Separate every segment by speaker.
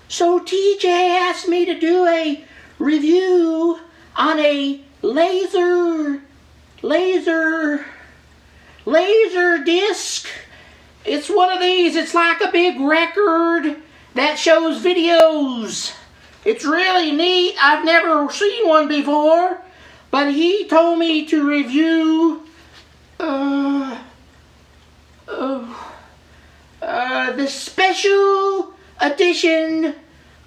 Speaker 1: So TJ asked me to do a review on a laser disc. It's one of these. It's like a big record that shows videos. It's really neat. I've never seen one before, but he told me to review the special edition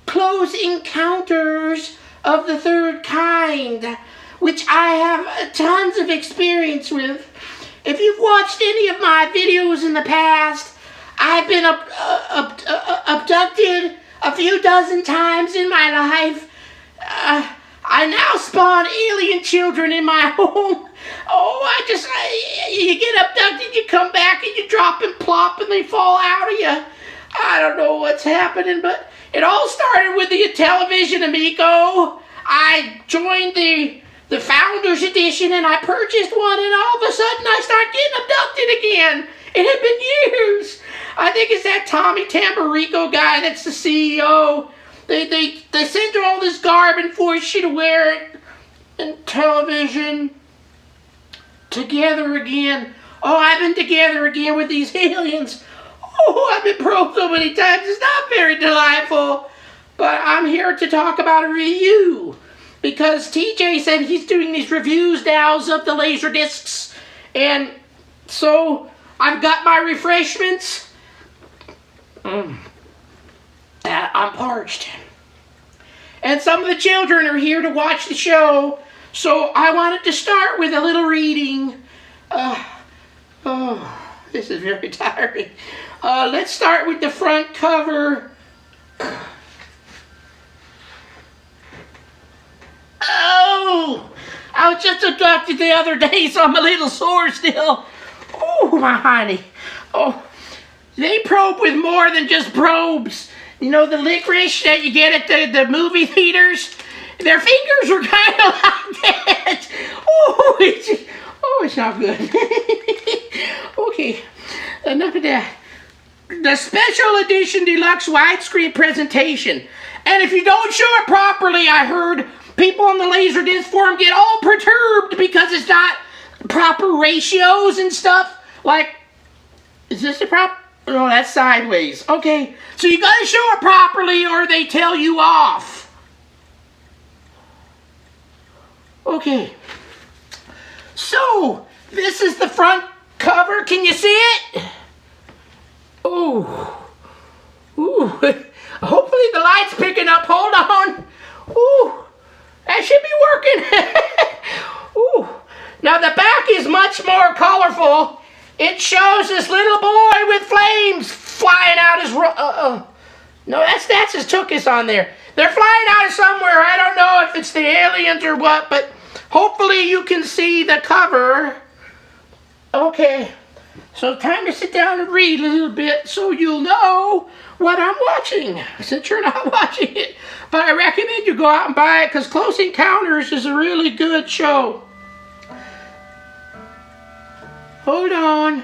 Speaker 1: Close Encounters of the Third Kind, which I have tons of experience with. If you've watched any of my videos in the past, I've been abducted a few dozen times in my life. I now spawn alien children in my home. You get abducted, you come back, and you drop and plop, and they fall out of you. I don't know what's happening, but it all started with the television, amigo. I joined the Founders Edition, and I purchased one, and all of a sudden I start getting abducted again. It had been years. I think it's that Tommy Tamburico guy that's the CEO. They send you all this garb and force you to wear it. And television. Together again. Oh, I've been together again with these aliens. Oh, I've been probed so many times. It's not very delightful. But I'm here to talk about a review. Because TJ said he's doing these reviews now of the laser discs. And so I've got my refreshments. I'm parched. And some of the children are here to watch the show. So I wanted to start with a little reading. This is very tiring. Let's start with the front cover. Oh, I was just abducted the other day, so I'm a little sore still. Oh, my honey. Oh, they probe with more than just probes. You know, the licorice that you get at the movie theaters? Their fingers are kind of like that. Oh, it's not good. Okay, enough of that. The Special Edition Deluxe Widescreen Presentation. And if you don't show it properly, I heard people on the Laserdisc forum get all perturbed because it's not proper ratios and stuff. Like, is this the proper? No, that's sideways. Okay, so you gotta show it properly or they tell you off. Okay, so this is the front cover. Can you see it? Oh, ooh. Hopefully the light's picking up. Hold on. Ooh, that should be working. Ooh. Now the back is much more colorful. It shows this little boy with flames flying out his... No, that's his tuchus on there. They're flying out of somewhere. I don't know if it's the aliens or what, but hopefully you can see the cover. Okay, so time to sit down and read a little bit so you'll know what I'm watching, since you're not watching it. But I recommend you go out and buy it, because Close Encounters is a really good show. Hold on.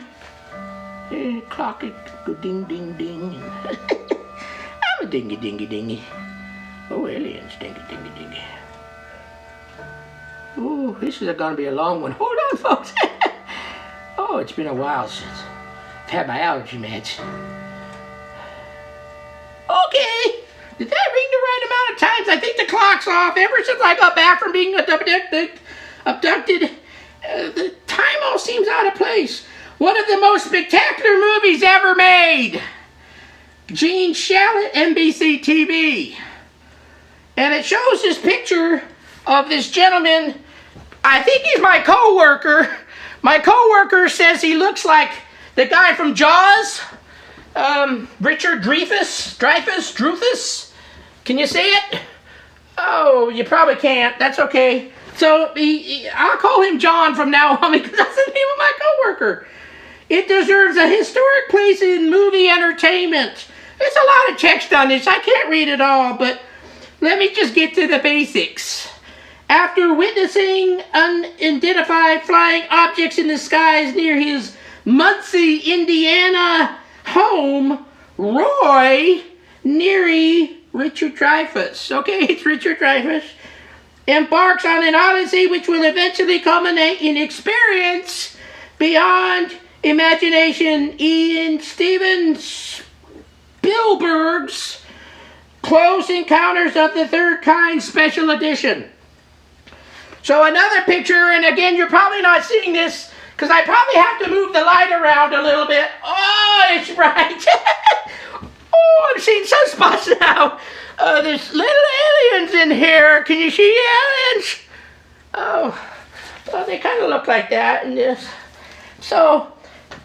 Speaker 1: Clock it. Ding, ding, ding. I'm a dingy, dingy, dingy. Oh, aliens. Dingy, dingy, dingy. Oh, this is going to be a long one. Hold on, folks. Oh, it's been a while since I've had my allergy meds. Okay. Did that ring the right amount of times? I think the clock's off. Ever since I got back from being abducted, the time all seems out of place. One of the most spectacular movies ever made. Gene Shalit, NBC TV. And it shows this picture of this gentleman. I think he's my co-worker. My co-worker says he looks like the guy from Jaws. Richard Dreyfuss. Can you see it? Oh, you probably can't. That's okay. So I'll call him John from now on because that's the name of my coworker. It deserves a historic place in movie entertainment. There's a lot of text on this. I can't read it all, but let me just get to the basics. After witnessing unidentified flying objects in the skies near his Muncie, Indiana home, Roy Neary Richard Dreyfuss. Okay, it's Richard Dreyfuss. Embarks on an odyssey which will eventually culminate in experience beyond imagination in Steven Spielberg's Close Encounters of the Third Kind Special Edition. So another picture, and again, you're probably not seeing this because I probably have to move the light around a little bit. Oh, it's bright. Oh, I'm seeing sunspots now. There's little aliens in here. Can you see aliens? Oh, well, they kind of look like that in this. So,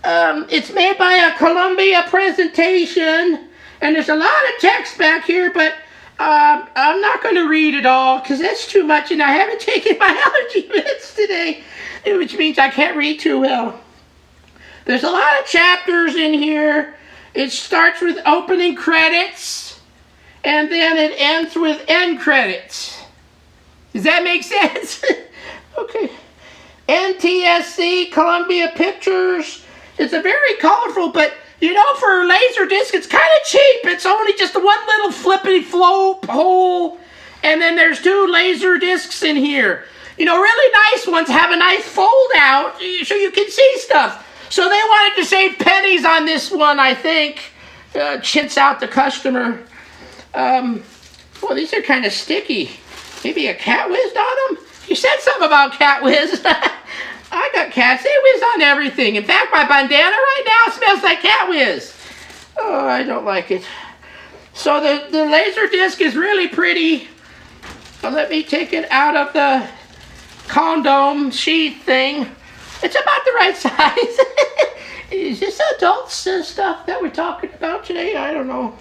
Speaker 1: it's made by a Columbia presentation, and there's a lot of text back here, but I'm not going to read it all because that's too much, and I haven't taken my allergy meds today, which means I can't read too well. There's a lot of chapters in here. It starts with opening credits, and then it ends with end credits. Does that make sense? Okay. NTSC, Columbia Pictures. It's a very colorful, but you know, for Laserdisc, it's kind of cheap. It's only just one little flippity flop hole, and then there's 2 Laserdiscs in here. You know, really nice ones have a nice fold out so you can see stuff. So they wanted to save pennies on this one, I think. Chintz out the customer. Well, these are kind of sticky. Maybe a cat whizzed on them? You said something about cat whiz. I got cats. They whiz on everything. In fact, my bandana right now smells like cat whiz. Oh, I don't like it. So the Laserdisc is really pretty. Let me take it out of the condom sheath thing. It's about the right size. Is this adult stuff that we're talking about today? I don't know.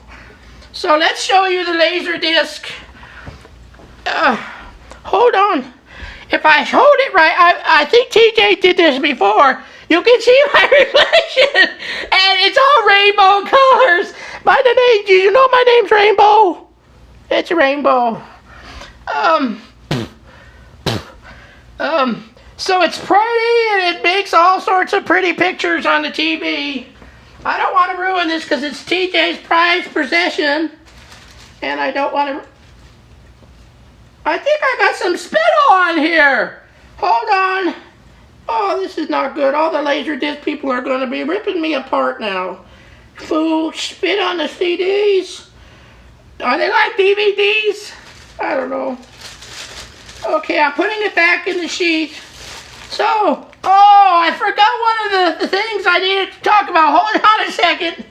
Speaker 1: So let's show you the Laserdisc. Hold on. If I hold it right, I think TJ did this before. You can see my reflection, and it's all rainbow colors. Do you know my name's Rainbow? It's Rainbow. So it's pretty, and it makes all sorts of pretty pictures on the TV. I don't want to ruin this because it's TJ's prized possession, and I don't want to. I think I got some spittle on here. Hold on. Oh, this is not good. All the Laserdisc people are going to be ripping me apart now. Fool, spit on the CDs. Are they like DVDs? I don't know. Okay, I'm putting it back in the sheet. So, I forgot one of the things I needed to talk about. Hold on a second.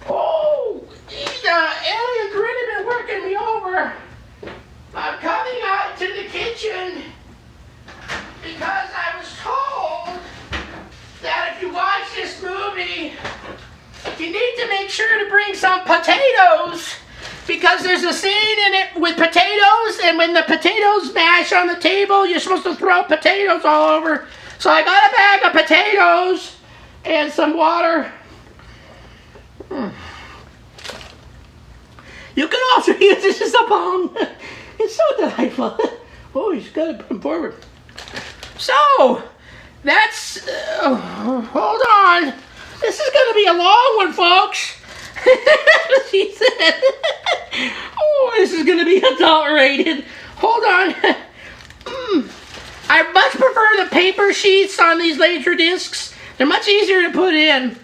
Speaker 1: Oh, these aliens really been working me over. I'm coming out to the kitchen because I was told that if you watch this movie, you need to make sure to bring some potatoes because there's a scene in it with potatoes, and when the potatoes mash on the table, you're supposed to throw potatoes all over. So I got a bag of potatoes and some water. You can also use this as a bong. It's so delightful. Oh, he's got to put him forward. So, that's... hold on. This is going to be a long one, folks. She said. Oh, this is going to be adult rated. Hold on. I much prefer the paper sheets on these Laserdiscs. They're much easier to put in.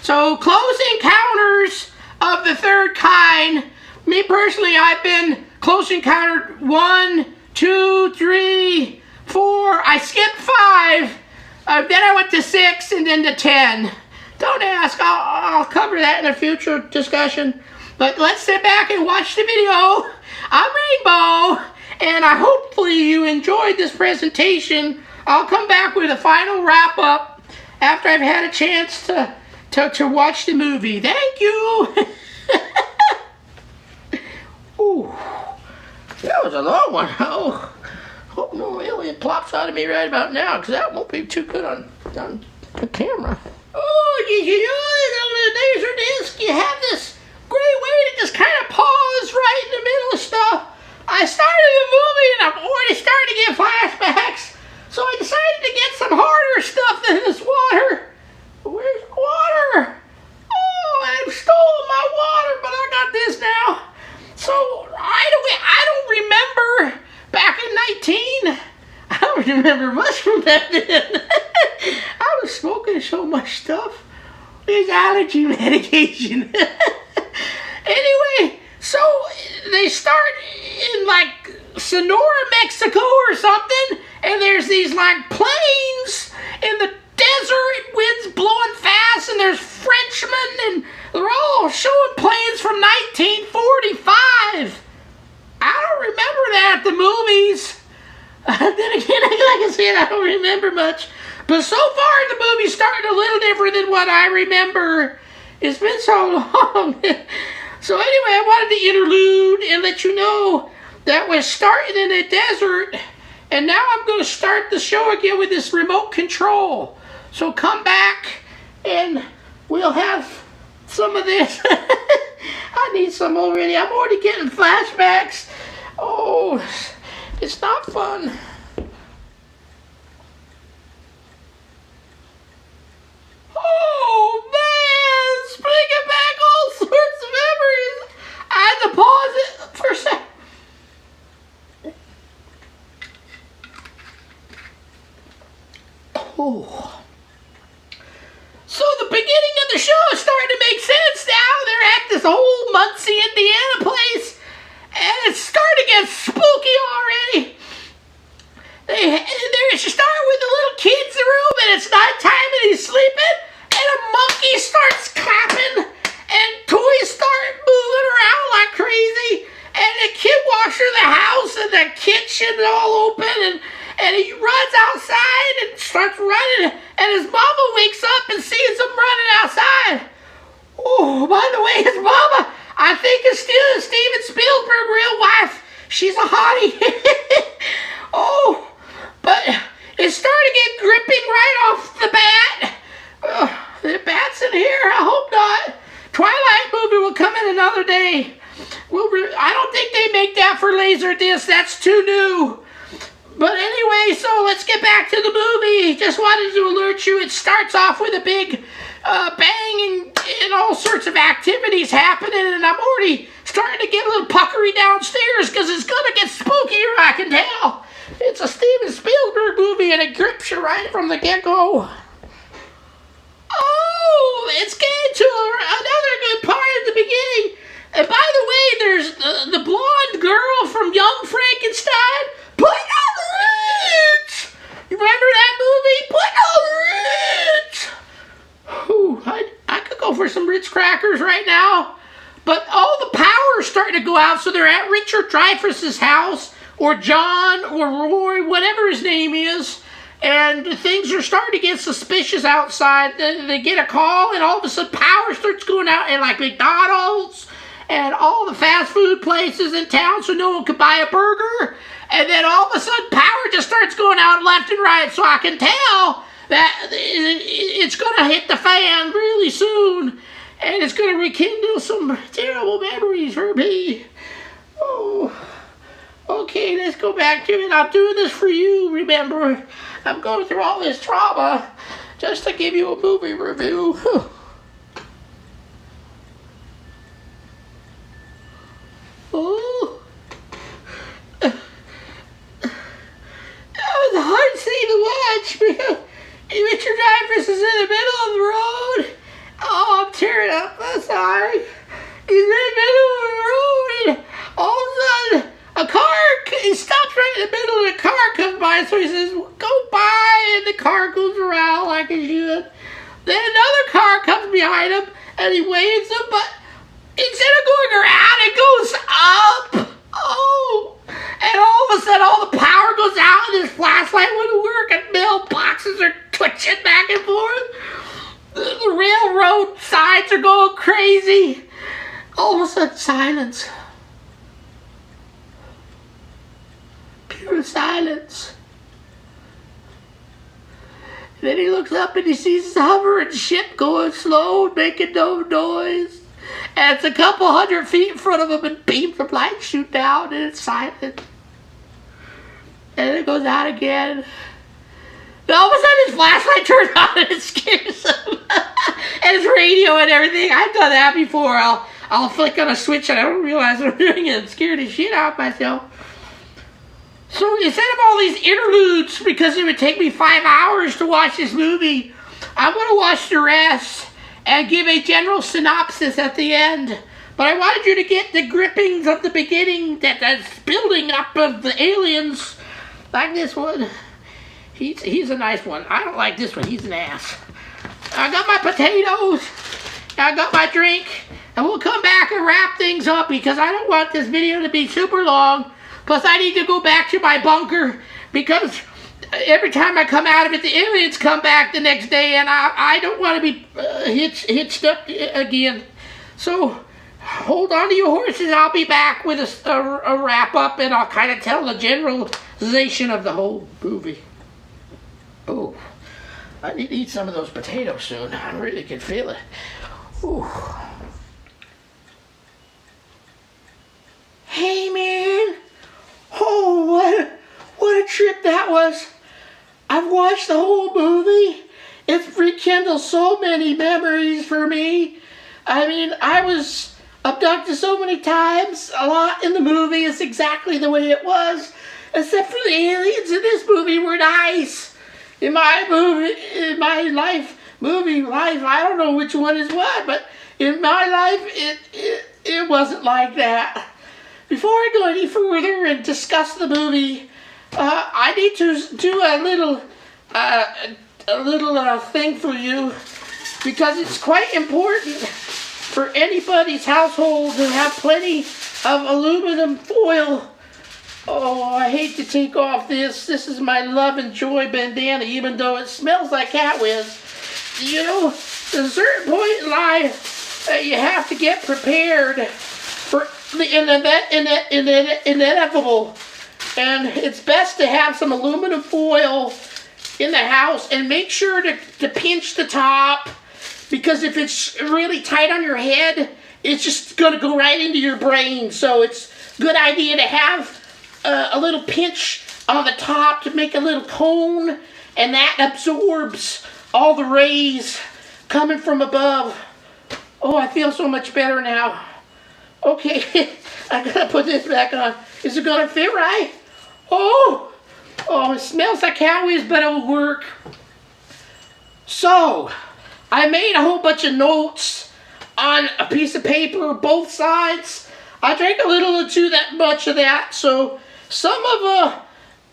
Speaker 1: So, Close Encounters of the Third Kind. Me personally, I've been Close Encounter 1, 2, 3, 4. I skipped 5. Then I went to 6 and then to 10. Don't ask. I'll cover that in a future discussion. But let's sit back and watch the video. I'm Rainbow, and hopefully you enjoyed this presentation. I'll come back with a final wrap-up after I've had a chance to watch the movie. Thank you. Ooh, that was a long one. Oh, hope no alien plops out of me right about now, because that won't be too good on the camera. Oh, you know, on the Laserdisc, you have this great way to just kind of pause right in the middle of stuff. I started the movie and I'm already starting to get flashbacks, so I decided to get some harder stuff than this water. Where's the water? Oh, I've stolen my water, but I got this now. So much from that then. I was smoking so much stuff. There's allergy medication. Anyway, so they start in like Sonora, Mexico or something, and there's these like planes in the desert, wind's blowing fast, and there's Frenchmen, and they're all showing planes from 1945. I don't remember that at the movies. Then again, like I said, I don't remember much. But so far, the movie's starting a little different than what I remember. It's been so long. So anyway, I wanted to interlude and let you know that we're starting in a desert, and now I'm going to start the show again with this remote control. So come back, and we'll have some of this. I need some already. I'm already getting flashbacks. Oh, it's not fun. Oh, man, it's bringing back all sorts of memories. I had to pause it for a second. Oh. So the beginning of the show is starting to make sense now. They're at this old Muncie, Indiana place, and it's starting to get spooky already. They start with the little kid's room, and it's nighttime, and he's sleeping, and a monkey starts clapping, and toys start moving around like crazy, and the kid walks through the house, and the kitchen's all open, and he runs outside and starts running, and his mama wakes up and sees him running outside. Oh, by the way, his mama, I think, is still Steven Spielberg's real wife. She's a hottie. Oh, but it started to get gripping right off the bat. The bat's in here? I hope not. Twilight movie will come in another day. I don't think they make that for Laserdisc. That's too new. But anyway, so let's get back to the movie. Just wanted to alert you. It starts off with a big bang and all sorts of activities happening, and I'm already starting to get a little puckery downstairs because it's going to get spookier, I can tell. It's a Steven Spielberg movie, and it grips you right from the get-go. Oh, it's getting to another good part at the beginning. And by the way, there's the blonde girl from Young Frankenstein. Put on the Ritz! You remember that movie? Put on the Ritz! Ooh, I could go for some Ritz crackers right now. But all the power is starting to go out, so they're at Richard Dreyfuss's house, or John, or Roy, whatever his name is. And things are starting to get suspicious outside. They get a call, and all of a sudden power starts going out at like McDonald's and all the fast food places in town so no one could buy a burger. And then all of a sudden power just starts going out left and right, so I can tell that it's going to hit the fan really soon. And it's going to rekindle some terrible memories for me. Oh, okay, let's go back to it. I'm doing this for you, remember. I'm going through all this trauma just to give you a movie review. Oh. That was a hard scene to watch because Richard Dreyfuss is in the middle of the road. Oh, I'm tearing up. I'm sorry. He's in the middle of the road, and all of a sudden, a car, he stops right in the middle, and a car comes by, so he says, go by, and the car goes around like it should. Then another car comes behind him, and he waves him, but instead of going around, it goes up. Oh, and all of a sudden, all the power goes out, and his flashlight wouldn't work, and mailboxes are twitching back and forth. The railroad sides are going crazy. All of a sudden, silence. Pure silence. And then he looks up and he sees this hovering ship going slow, making no noise. And it's a couple 100 feet in front of him, and beams of light shoot down, and it's silent. And then it goes out again. And all of a sudden his flashlight turns on and it scares him. And his radio and everything. I've done that before. I'll flick on a switch and I don't realize I'm doing it. I'm scared the shit out of myself. So instead of all these interludes, because it would take me 5 hours to watch this movie, I'm going to watch the rest and give a general synopsis at the end. But I wanted you to get the grippings of the beginning, that's building up of the aliens, like this one. He's a nice one. I don't like this one. He's an ass. I got my potatoes. I got my drink. And we'll come back and wrap things up because I don't want this video to be super long. Plus, I need to go back to my bunker because every time I come out of it, the aliens come back the next day, and I don't want to be hitched up again. So, hold on to your horses. I'll be back with a wrap-up, and I'll kind of tell the generalization of the whole movie. Oh, I need to eat some of those potatoes soon. I really can feel it. Ooh. Hey, man. Oh, what a trip that was. I've watched the whole movie. It's rekindled so many memories for me. I mean, I was abducted so many times. A lot in the movie is exactly the way it was. Except for the aliens in this movie were nice. In my life, I don't know which one is what, but in my life, it wasn't like that. Before I go any further and discuss the movie, I need to do a little thing for you because it's quite important for anybody's household to have plenty of aluminum foil. Oh, I hate to take off this. This is my love and joy bandana, even though it smells like cat whiz. You know, at a certain point in life, you have to get prepared for the inevitable. And it's best to have some aluminum foil in the house and make sure to pinch the top, because if it's really tight on your head, it's just going to go right into your brain. So it's a good idea to have a little pinch on the top to make a little cone, and that absorbs all the rays coming from above. Oh, I feel so much better now. Okay, I gotta put this back on. Is it gonna fit right? Oh, it smells like cow whiz, but it'll work. So, I made a whole bunch of notes on a piece of paper, both sides. I drank a little too much of that, so some of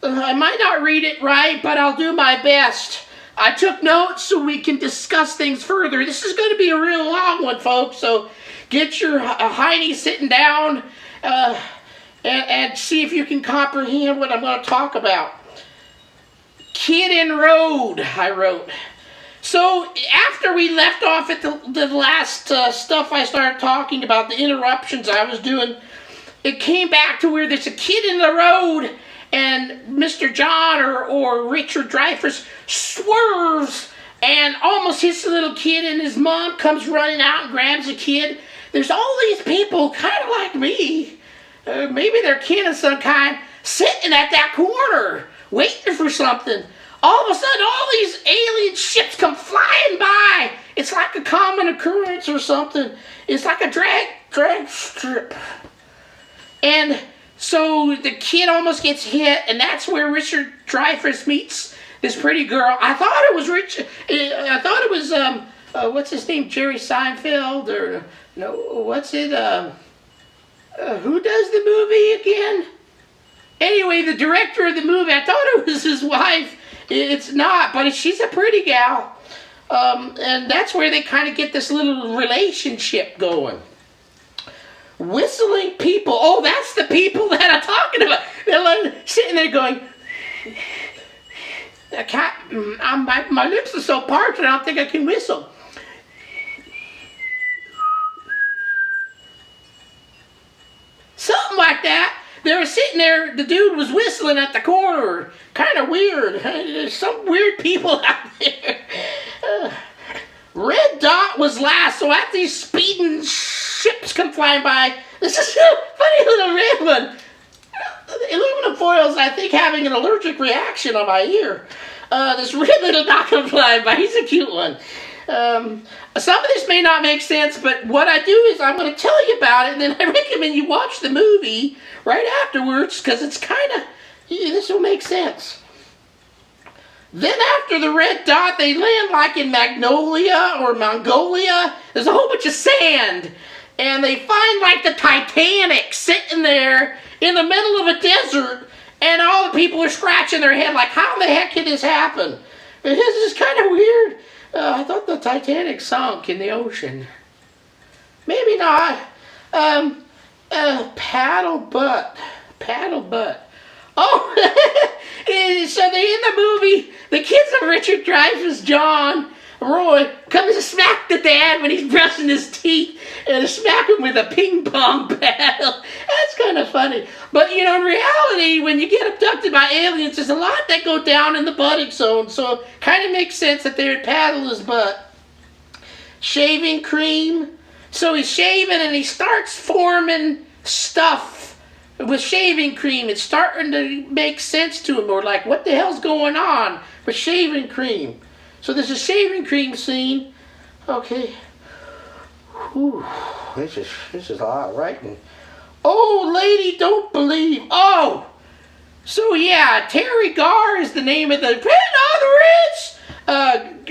Speaker 1: I might not read it right, but I'll do my best. I took notes so we can discuss things further. This is going to be a real long one, folks, so get your hiney sitting down and see if you can comprehend what I'm going to talk about. Kid in Road, I wrote. So after we left off at the last stuff I started talking about, the interruptions I was doing, it came back to where there's a kid in the road and Mr. John or Richard Dreyfuss swerves and almost hits the little kid, and his mom comes running out and grabs the kid. There's all these people kind of like me, maybe they're kin of some kind, sitting at that corner waiting for something. All of a sudden, all these alien ships come flying by. It's like a common occurrence or something. It's like a drag strip. And so the kid almost gets hit, and that's where Richard Dreyfuss meets this pretty girl. I thought it was what's his name, Jerry Seinfeld, or no, what's it, who does the movie again? Anyway, the director of the movie, I thought it was his wife. It's not, but she's a pretty gal. And that's where they kind of get this little relationship going. Whistling people. Oh, that's the people that I'm talking about. They're like sitting there going, I can't, my lips are so parched, I don't think I can whistle. Something like that. They were sitting there, the dude was whistling at the corner. Kind of weird. There's some weird people out there. Red Dot was last, so after these speeding ships come flying by, this is a funny little red one. Aluminum foil's, I think, having an allergic reaction on my ear. This red little dot comes flying by. He's a cute one. Some of this may not make sense, but what I do is I'm going to tell you about it, and then I recommend you watch the movie right afterwards, because it's kind Yeah, this will make sense. Then after the red dot, they land like in Magnolia or Mongolia. There's a whole bunch of sand. And they find like the Titanic sitting there in the middle of a desert. And all the people are scratching their head like, how in the heck can this happen? This is kind of weird. I thought the Titanic sunk in the ocean. Maybe not. Paddle butt. Oh, so they in the movie, the kids of Richard Dreyfuss, John, Roy, comes to smack the dad when he's brushing his teeth and smack him with a ping pong paddle. That's kind of funny. But, in reality, when you get abducted by aliens, there's a lot that go down in the buttock zone, so it kind of makes sense that they would paddle his butt. Shaving cream. So he's shaving and he starts forming stuff with shaving cream. It's starting to make sense to him, or like, what the hell's going on with shaving cream? So there's a shaving cream scene. Okay. Whew. This is a lot of writing. Oh, lady, don't believe. Oh! So yeah, Terry Garr is the name of the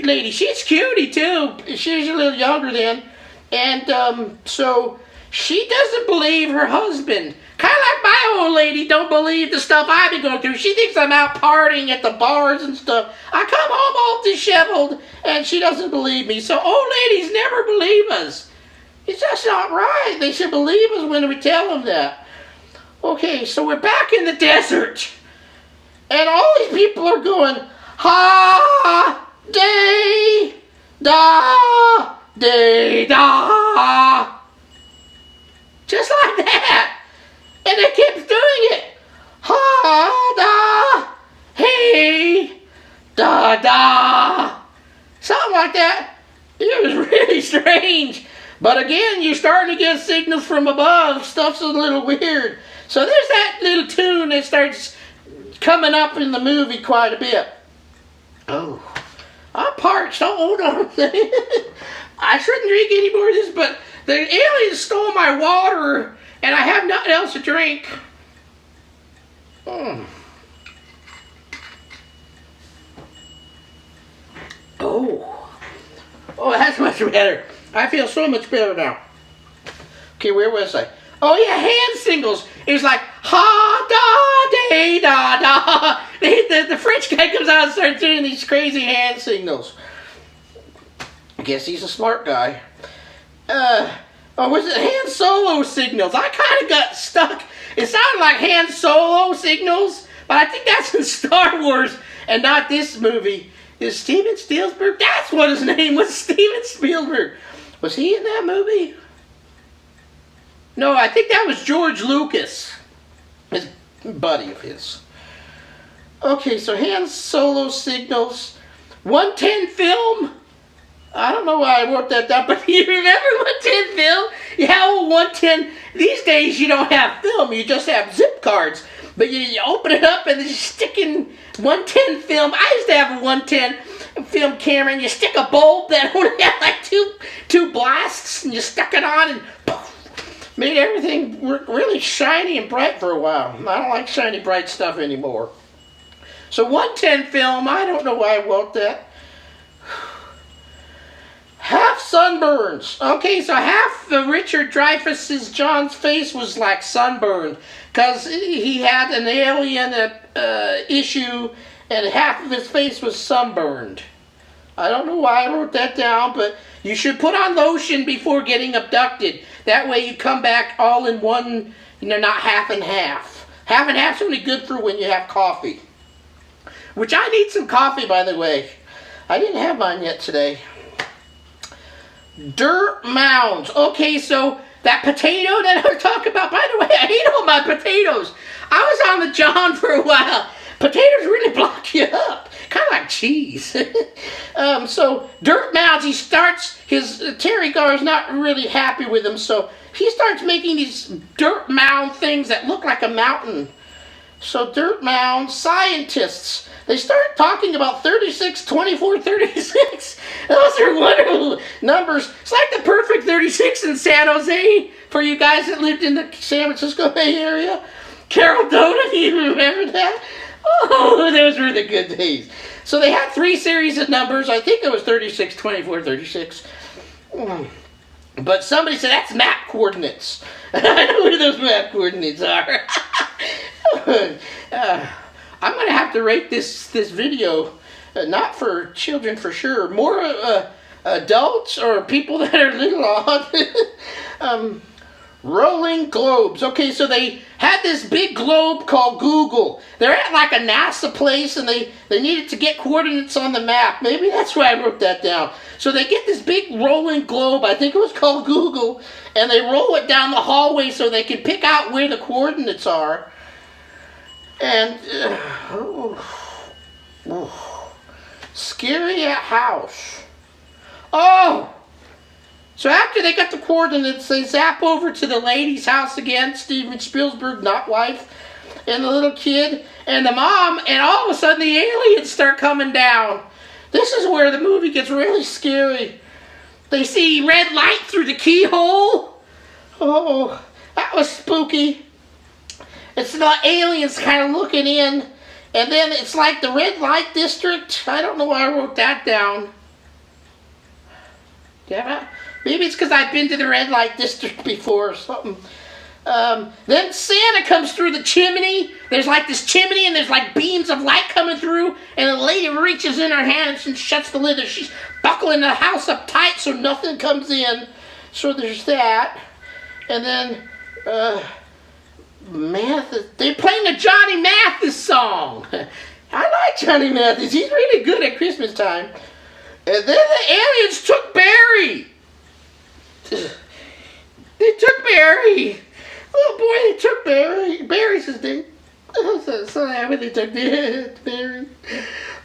Speaker 1: lady. She's cutie too. She's a little younger then. And so she doesn't believe her husband. Kind of like my old lady don't believe the stuff I've been going through. She thinks I'm out partying at the bars and stuff. I come home all disheveled, and she doesn't believe me. So old ladies never believe us. It's just not right. They should believe us when we tell them that. Okay, so we're back in the desert. And all these people are going, ha, day, da, day, da. Just like that. And they kept doing it. Ha, da, hey, da, da. Something like that. It was really strange. But again, you're starting to get signals from above. Stuff's a little weird. So there's that little tune that starts coming up in the movie quite a bit. Oh, I'm parched. Oh, hold on. I shouldn't drink any more of this, but the aliens stole my water, and I have nothing else to drink. Oh, that's much better. I feel so much better now. Okay, where was I? Oh yeah, hand signals. It was like ha da day da da. The French guy comes out and starts doing these crazy hand signals. I guess he's a smart guy. Was it Han Solo signals? I kind of got stuck. It sounded like Han Solo signals, but I think that's in Star Wars and not this movie. Is Steven Spielberg? That's what his name was, Steven Spielberg. Was he in that movie? No, I think that was George Lucas, his buddy of his. Okay, so Han Solo signals. 110 film. I don't know why I wrote that down, but you remember 110 film? Yeah, well, 110. These days you don't have film, you just have zip cards. But you open it up and you stick in 110 film. I used to have a 110 film camera, and you stick a bulb that only had like two blasts, and you stuck it on and poof, made everything work really shiny and bright for a while. I don't like shiny, bright stuff anymore. So 110 film, I don't know why I wrote that. Half sunburns. Okay, so half the Richard Dreyfuss's John's face was like sunburned because he had an alien issue, and half of his face was sunburned. I don't know why I wrote that down, but you should put on lotion before getting abducted. That way you come back all in one, not half and half. Half and half's only good for when you have coffee. Which I need some coffee, by the way. I didn't have mine yet today. Dirt mounds. Okay, so that potato that I was talking about, by the way, I hate all my potatoes. I was on the John for a while. Potatoes really block you up. Kind of like cheese. So dirt mounds, Terry Garr's not really happy with him, so he starts making these dirt mound things that look like a mountain. So dirt mound scientists, they start talking about 36, 24, 36. Those are wonderful numbers. It's like the perfect 36 in San Jose for you guys that lived in the San Francisco Bay Area. Carol Donan, you remember that? Oh, those were the good days. So they had 3 series of numbers. I think it was 36, 24, 36. But somebody said, that's map coordinates. I know where those map coordinates are. I'm going to have to rate this video, not for children for sure, more adults or people that are little odd. Rolling globes. Okay, so they had this big globe called Google. They're at like a NASA place and they needed to get coordinates on the map. Maybe that's why I wrote that down. So they get this big rolling globe, I think it was called Google, and they roll it down the hallway so they can pick out where the coordinates are. And, scary house. Oh! So after they got the coordinates, they zap over to the lady's house again, Steven Spielberg, not wife, and the little kid, and the mom, and all of a sudden the aliens start coming down. This is where the movie gets really scary. They see red light through the keyhole. Oh, that was spooky. It's the aliens kind of looking in, and then it's like the red light district. I don't know why I wrote that down. Yeah, maybe it's because I've been to the red light district before or something. Then Santa comes through the chimney. There's like this chimney and there's like beams of light coming through, and the lady reaches in her hand and shuts the lid. She's buckling the house up tight so nothing comes in. So there's that. And then they're playing the Johnny Mathis song. I like Johnny Mathis. He's really good at Christmas time. And then the aliens took Barry. They took Barry. Oh boy, they took Barry. Barry's his name. So happy they took Barry.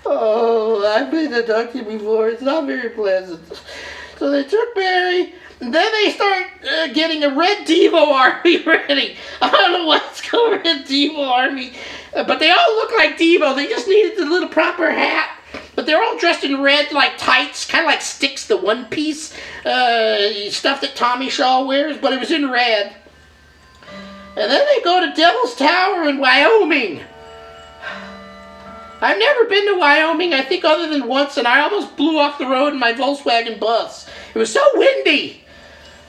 Speaker 1: Oh, I've been abducted before. It's not very pleasant. So they took Barry. And then they start getting a Red Devo army ready. I don't know what's called Red Devo army. But they all look like Devo. They just needed the little proper hat. But they're all dressed in red, like tights, kind of like Sticks, the one-piece stuff that Tommy Shaw wears, but it was in red. And then they go to Devil's Tower in Wyoming. I've never been to Wyoming, I think, other than once, and I almost blew off the road in my Volkswagen bus. It was so windy.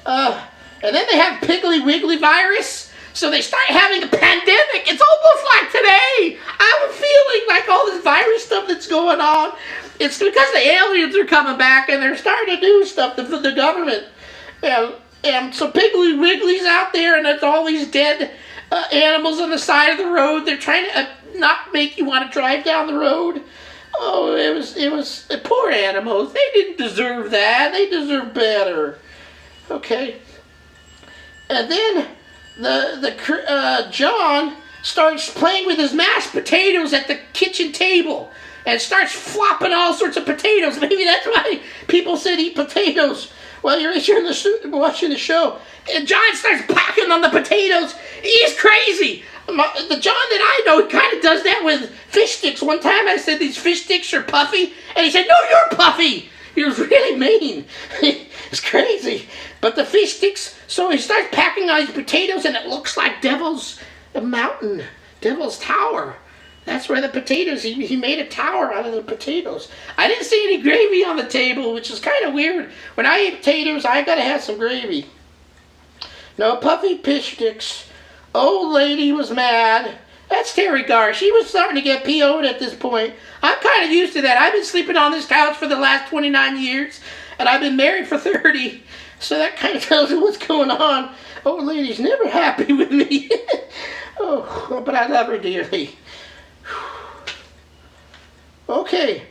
Speaker 1: And then they have Piggly Wiggly virus. So they start having a pandemic. It's almost like today. I'm feeling like all this virus stuff that's going on. It's because the aliens are coming back and they're starting to do stuff for the government. And so Piggly Wiggly's out there and there's all these dead animals on the side of the road. They're trying to not make you want to drive down the road. Oh, it was poor animals. They didn't deserve that. They deserve better. Okay. And then John starts playing with his mashed potatoes at the kitchen table and starts flopping all sorts of potatoes. Maybe that's why people said eat potatoes while you're watching the show. And John starts packing on the potatoes. He's crazy. The John that I know kind of does that with fish sticks. One time I said these fish sticks are puffy, and he said, "No, you're puffy." He was really mean. It's crazy. But the fish sticks, so he starts packing on his potatoes, and it looks like Devil's Mountain, Devil's Tower. That's where the potatoes, he made a tower out of the potatoes. I didn't see any gravy on the table, which is kind of weird. When I eat potatoes, I gotta have some gravy. No puffy fish sticks. Old lady was mad. That's Terry Garr. She was starting to get PO'd at this point. I'm kind of used to that. I've been sleeping on this couch for the last 29 years, and I've been married for 30. So that kind of tells you what's going on. Old lady's never happy with me. Oh, but I love her dearly. Okay.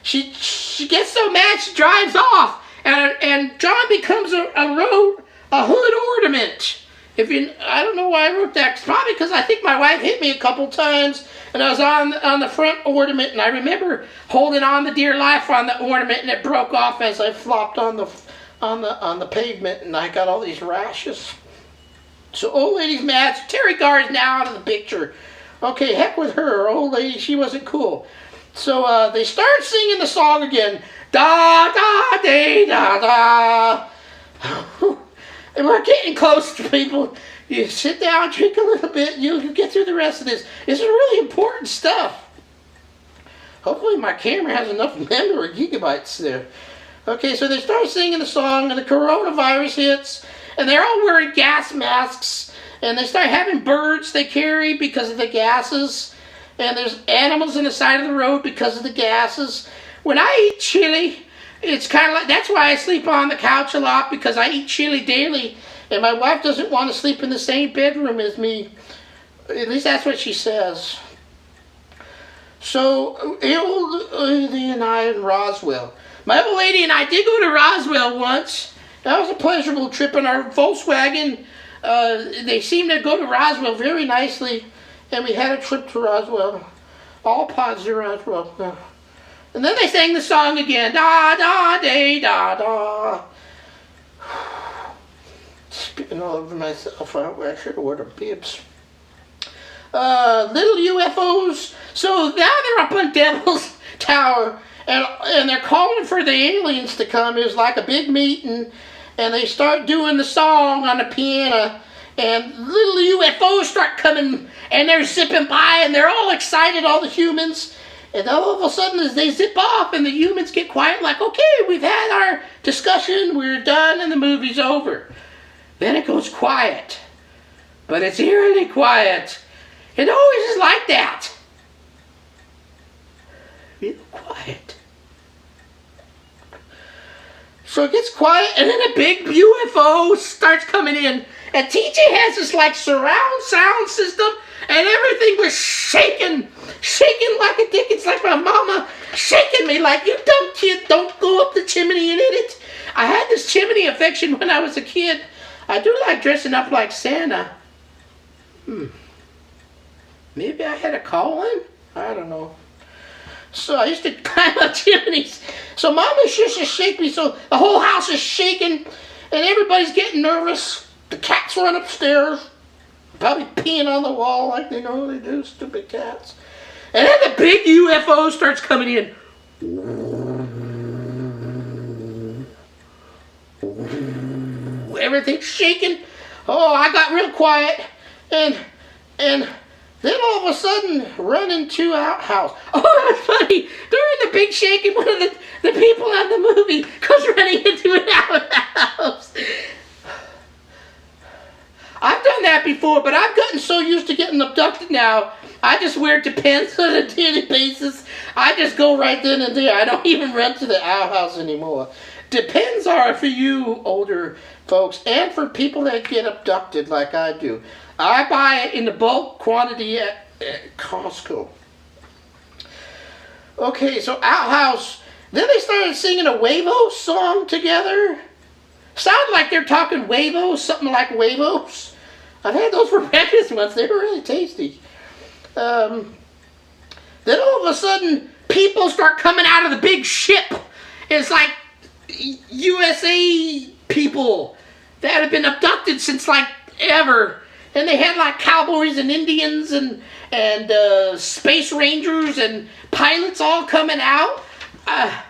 Speaker 1: She gets so mad she drives off, and John becomes a hood ornament. I don't know why I wrote that. It's probably because I think my wife hit me a couple times, and I was on the front ornament, and I remember holding on the dear life on the ornament, and it broke off as I flopped on the pavement, and I got all these rashes. So old lady's mad. So Terry Garr is now out of the picture. Okay, heck with her. Old lady, she wasn't cool. So they start singing the song again. Da da da da da. And we're getting close to people You sit down, drink a little bit, you get through the rest of this. This is really important stuff. Hopefully my camera has enough memory gigabytes there. Okay, so they start singing the song, and the coronavirus hits, and they're all wearing gas masks, and they start having birds they carry because of the gases, and there's animals on the side of the road because of the gases. When I eat chili, it's kind of like, that's why I sleep on the couch a lot, because I eat chili daily, and my wife doesn't want to sleep in the same bedroom as me. At least that's what she says. So, the old lady and I in Roswell. My old lady and I did go to Roswell once. That was a pleasurable trip in our Volkswagen. They seemed to go to Roswell very nicely, and we had a trip to Roswell. All positive Roswell. And then they sang the song again. Da da day da da. Spitting all over myself. I should have worn a bibs. Little UFOs. So now they're up on Devil's Tower, and they're calling for the aliens to come. It was like a big meeting, and they start doing the song on the piano, and little UFOs start coming, and they're zipping by, and they're all excited, all the humans. And all of a sudden, as they zip off, and the humans get quiet, like, okay, we've had our discussion, we're done, and the movie's over. Then it goes quiet. But it's eerily quiet. It always is like that. Real quiet. So it gets quiet, and then a big UFO starts coming in. And TJ has this like surround sound system, and everything was shaking like a dick. It's like my mama shaking me like, you dumb kid, don't go up the chimney and hit it. I had this chimney infection when I was a kid. I do like dressing up like Santa. Maybe I had a calling? I don't know. So I used to climb up chimneys. So Mama used to shake me, so the whole house is shaking, and everybody's getting nervous. The cats run upstairs, probably peeing on the wall like they normally do, stupid cats. And then the big UFO starts coming in. Everything's shaking. Oh, I got real quiet, and then all of a sudden, run into outhouse. Oh, that was funny. During the big shaking, one of the people on the movie goes running into an outhouse. I've done that before, but I've gotten so used to getting abducted now, I just wear Depends on a daily basis. I just go right then and there. I don't even run to the outhouse anymore. Depends are for you older folks, and for people that get abducted like I do. I buy it in the bulk quantity at Costco. Okay, so outhouse. Then they started singing a Huevos song together. Sounded like they're talking huevos, something like huevos. I've had those for breakfast once. They were really tasty. Then all of a sudden, people start coming out of the big ship. It's like USA people that have been abducted since like ever. And they had like cowboys and Indians and space rangers and pilots all coming out. I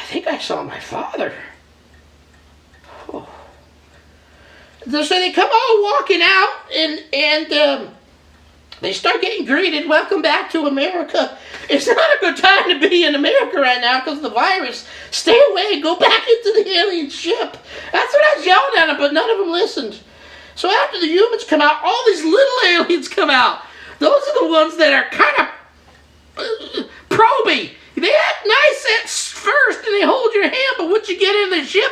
Speaker 1: think I saw my father. Oh. So they come all walking out, and they start getting greeted. Welcome back to America. It's not a good time to be in America right now because of the virus. Stay away. Go back into the alien ship. That's what I was yelling at them, but none of them listened. So after the humans come out, all these little aliens come out. Those are the ones that are kind of proby. They act nice at first and they hold your hand, but once you get in the ship,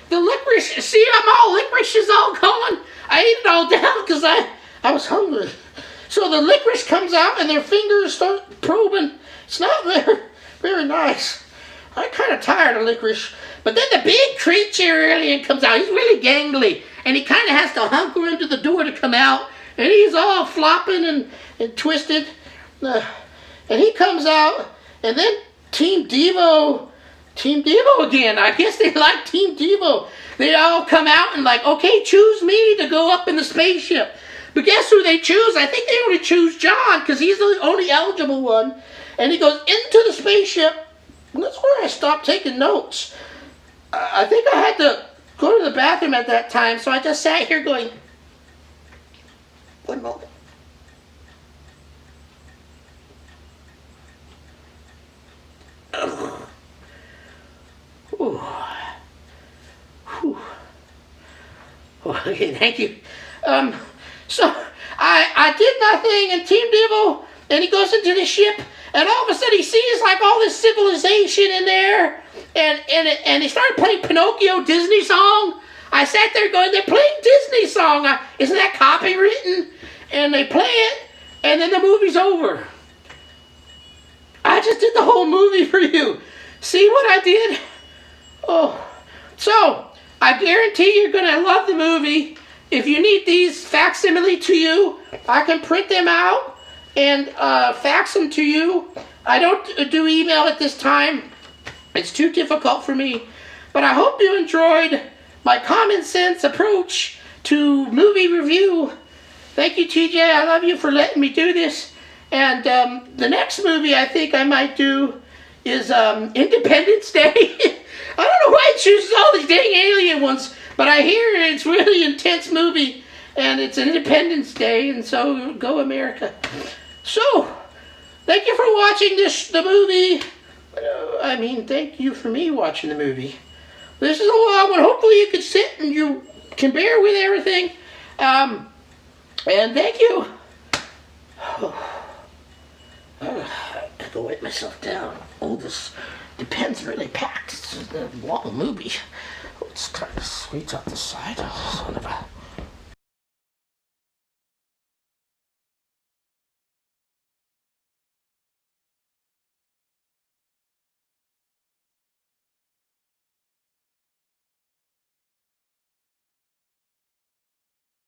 Speaker 1: the licorice, see, I'm all licorice is all gone. I ate it all down because I was hungry. So the licorice comes out and their fingers start probing. It's not very nice. I'm kind of tired of licorice. But then the big creature alien comes out. He's really gangly. And he kind of has to hunker into the door to come out. And he's all flopping and twisted. And he comes out. And then Team Devo again. I guess they like Team Devo. They all come out and like, okay, choose me to go up in the spaceship. But guess who they choose? I think they only choose John because he's the only eligible one. And he goes into the spaceship. And that's where I stopped taking notes. I think I had to go to the bathroom at that time, so I just sat here going, One moment. Oh. Ooh. Whew. Okay, thank you. So I did nothing, and Team Dibble, and he goes into the ship, and all of a sudden he sees like all this civilization in there, and they started playing Pinocchio Disney song. I sat there going, they're playing Disney song. Isn't that copywritten? And they play it, and then the movie's over. I just did the whole movie for you. See what I did? Oh, so I guarantee you're gonna love the movie. If you need these facsimile to you, I can print them out and fax them to you. I don't do email at this time. It's too difficult for me. But I hope you enjoyed my common sense approach to movie review. Thank you, TJ. I love you for letting me do this. And the next movie I think I might do is Independence Day. I don't know why it chooses all these dang alien ones, but I hear it's a really intense movie, and it's Independence Day, and so go America. So, thank you for watching the movie. Thank you for me watching the movie. This is a long one. Hopefully you can sit and you can bear with everything. And thank you. I have to wipe myself down. Oh, the pen's really packed. It's a long movie. Let's kind of squeeze out the side. Son of a...